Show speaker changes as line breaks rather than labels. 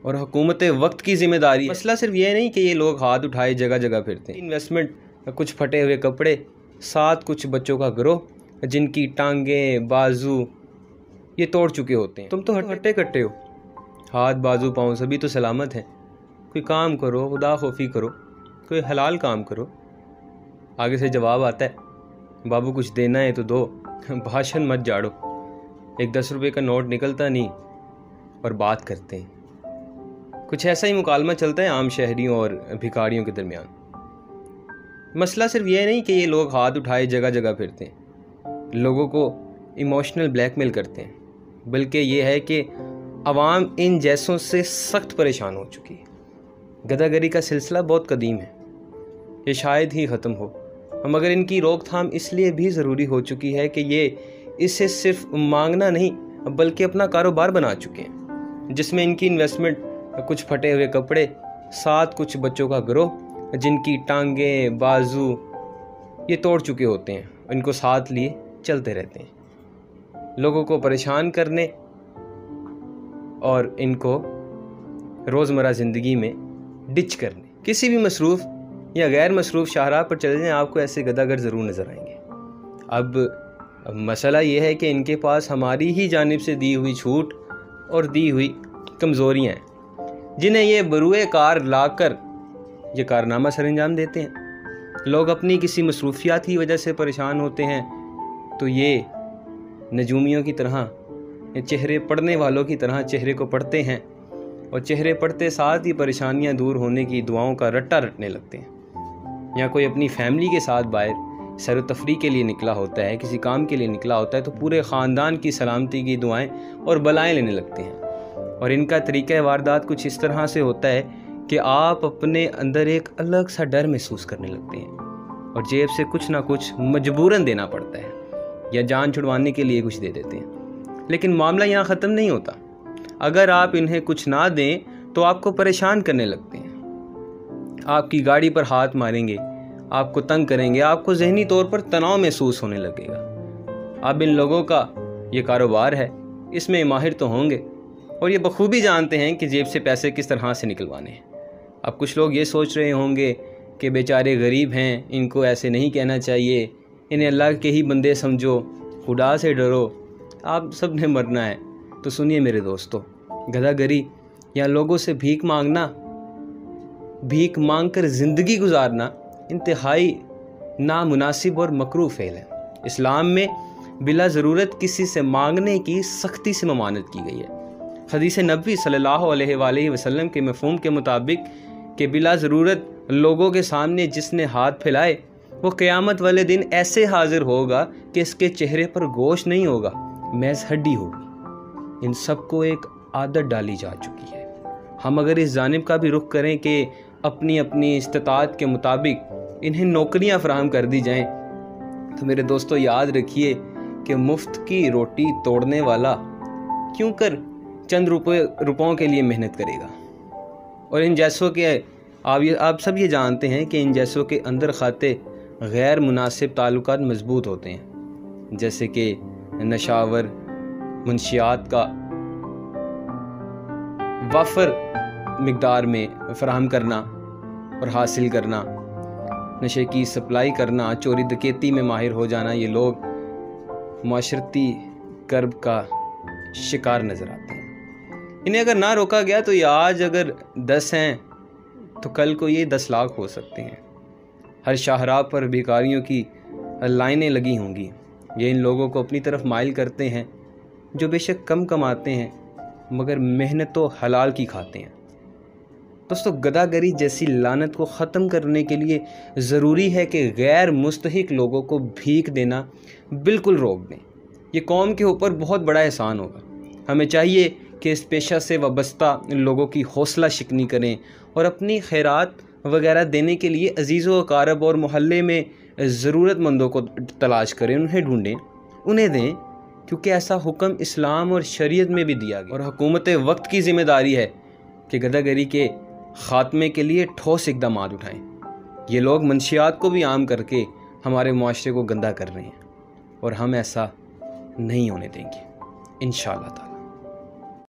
اور حکومت وقت کی ذمہ داری ہے۔ مسئلہ صرف یہ نہیں کہ یہ لوگ ہاتھ اٹھائے جگہ جگہ پھرتے ہیں۔ انویسٹمنٹ، کچھ پھٹے ہوئے کپڑے، ساتھ کچھ بچوں کا گروہ جن کی ٹانگیں بازو یہ توڑ چکے ہوتے ہیں۔ تم تو ہٹے کٹے ہو، ہاتھ بازو پاؤں سبھی تو سلامت ہیں۔ کوئی کام کرو، خدا خوفی کرو، کوئی حلال کام کرو۔ آگے سے جواب آتا ہے، بابو کچھ دینا ہے تو دو، بھاشن مت جاڑو۔ ایک 10 روپے کا نوٹ نکلتا نہیں اور بات کرتے ہیں۔ کچھ ایسا ہی مکالمہ چلتا ہے عام شہریوں اور بھکاریوں کے درمیان۔ مسئلہ صرف یہ نہیں کہ یہ لوگ ہاتھ اٹھائے جگہ جگہ پھرتے ہیں، لوگوں کو ایموشنل بلیک میل کرتے ہیں، بلکہ یہ ہے کہ عوام ان جیسوں سے سخت پریشان ہو چکی ہے۔ گدھا گری کا سلسلہ بہت قدیم ہے، یہ شاید ہی ختم ہو، مگر ان کی روک تھام اس لیے بھی ضروری ہو چکی ہے کہ یہ اسے صرف مانگنا نہیں بلکہ اپنا کاروبار بنا چکے ہیں، جس میں ان کی انویسٹمنٹ، کچھ پھٹے ہوئے کپڑے، ساتھ کچھ بچوں کا گروہ جن کی ٹانگیں بازو یہ توڑ چکے ہوتے ہیں، ان کو ساتھ لیے چلتے رہتے ہیں، لوگوں کو پریشان کرنے اور ان کو روزمرہ زندگی میں ڈچ کرنے۔ کسی بھی مصروف یا غیر مصروف شاہراہ پر چلے جائیں، آپ کو ایسے گدھا گر ضرور نظر آئیں گے۔ اب مسئلہ یہ ہے کہ ان کے پاس ہماری ہی جانب سے دی ہوئی چھوٹ اور دی ہوئی کمزوریاں ہیں، جنہیں یہ بروئے کار لا کر یہ کارنامہ سر انجام دیتے ہیں۔ لوگ اپنی کسی مصروفیات کی وجہ سے پریشان ہوتے ہیں تو یہ نجومیوں کی طرح، چہرے پڑھنے والوں کی طرح چہرے کو پڑھتے ہیں، اور چہرے پڑھتے ساتھ ہی پریشانیاں دور ہونے کی دعاؤں کا رٹا رٹنے لگتے ہیں۔ یا کوئی اپنی فیملی کے ساتھ باہر سیر و تفریح کے لیے نکلا ہوتا ہے، کسی کام کے لیے نکلا ہوتا ہے، تو پورے خاندان کی سلامتی کی دعائیں اور بلائیں لینے لگتے ہیں۔ اور ان کا طریقہ واردات کچھ اس طرح سے ہوتا ہے کہ آپ اپنے اندر ایک الگ سا ڈر محسوس کرنے لگتے ہیں، اور جیب سے کچھ نہ کچھ مجبوراً دینا پڑتا ہے، یا جان چھڑوانے کے لیے کچھ دے دیتے ہیں۔ لیکن معاملہ یہاں ختم نہیں ہوتا۔ اگر آپ انہیں کچھ نہ دیں تو آپ کو پریشان کرنے لگتے ہیں، آپ کی گاڑی پر ہاتھ ماریں گے، آپ کو تنگ کریں گے، آپ کو ذہنی طور پر تناؤ محسوس ہونے لگے گا۔ اب ان لوگوں کا یہ کاروبار ہے، اس میں ماہر تو ہوں گے، اور یہ بخوبی جانتے ہیں کہ جیب سے پیسے کس طرح سے نکلوانے ہیں۔ اب کچھ لوگ یہ سوچ رہے ہوں گے کہ بیچارے غریب ہیں، ان کو ایسے نہیں کہنا چاہیے، انہیں اللہ کے ہی بندے سمجھو، خدا سے ڈرو، آپ سب نے مرنا ہے۔ تو سنیے میرے دوستو، گدھا گری یا لوگوں سے بھیک مانگنا، بھیک مانگ کر زندگی گزارنا انتہائی نامناسب اور مکروہ فعل ہے۔ اسلام میں بلا ضرورت کسی سے مانگنے کی سختی سے ممانعت کی گئی ہے۔ حدیث نبوی صلی اللہ علیہ وآلہ وسلم کے مفہوم کے مطابق کہ بلا ضرورت لوگوں کے سامنے جس نے ہاتھ پھیلائے وہ قیامت والے دن ایسے حاضر ہوگا کہ اس کے چہرے پر گوشت نہیں ہوگا، محض ہڈی ہوگی۔ ان سب کو ایک عادت ڈالی جا چکی ہے۔ ہم اگر اس جانب کا بھی رخ کریں کہ اپنی اپنی استطاعت کے مطابق انہیں نوکریاں فراہم کر دی جائیں، تو میرے دوستو یاد رکھیے کہ مفت کی روٹی توڑنے والا کیوں کر چند روپوں کے لیے محنت کرے گا۔ اور ان جیسوں کے آپ سب یہ جانتے ہیں کہ ان جیسوں کے اندر خاتے غیر مناسب تعلقات مضبوط ہوتے ہیں، جیسے کہ نشاور منشیات کا وافر مقدار میں فراہم کرنا اور حاصل کرنا، نشے کی سپلائی کرنا، چوری ڈکیتی میں ماہر ہو جانا، یہ لوگ معاشرتی کرب کا شکار نظر آتے ہیں۔ انہیں اگر نہ روکا گیا تو یہ آج اگر 10 ہیں تو کل کو یہ 10 لاکھ ہو سکتے ہیں۔ ہر شاہراہ پر بھکاریوں کی لائنیں لگی ہوں گی۔ یہ ان لوگوں کو اپنی طرف مائل کرتے ہیں جو بے شک کم کماتے ہیں مگر محنت و حلال کی کھاتے ہیں۔ دوستو، گدھا گری جیسی لعنت کو ختم کرنے کے لیے ضروری ہے کہ غیر مستحق لوگوں کو بھیک دینا بالکل روک دیں۔ یہ قوم کے اوپر بہت بڑا احسان ہوگا۔ ہمیں چاہیے کہ اس پیشہ سے وابستہ لوگوں کی حوصلہ شکنی کریں اور اپنی خیرات وغیرہ دینے کے لیے عزیز و اقارب اور محلے میں ضرورت مندوں کو تلاش کریں، انہیں ڈھونڈیں، انہیں دیں، کیونکہ ایسا حکم اسلام اور شریعت میں بھی دیا گیا۔ اور حکومت وقت کی ذمہ داری ہے کہ گدھا گری کے خاتمے کے لیے ٹھوس اقدامات اٹھائیں۔ یہ لوگ منشیات کو بھی عام کر کے ہمارے معاشرے کو گندہ کر رہے ہیں، اور ہم ایسا نہیں ہونے دیں گے انشاءاللہ تعالی۔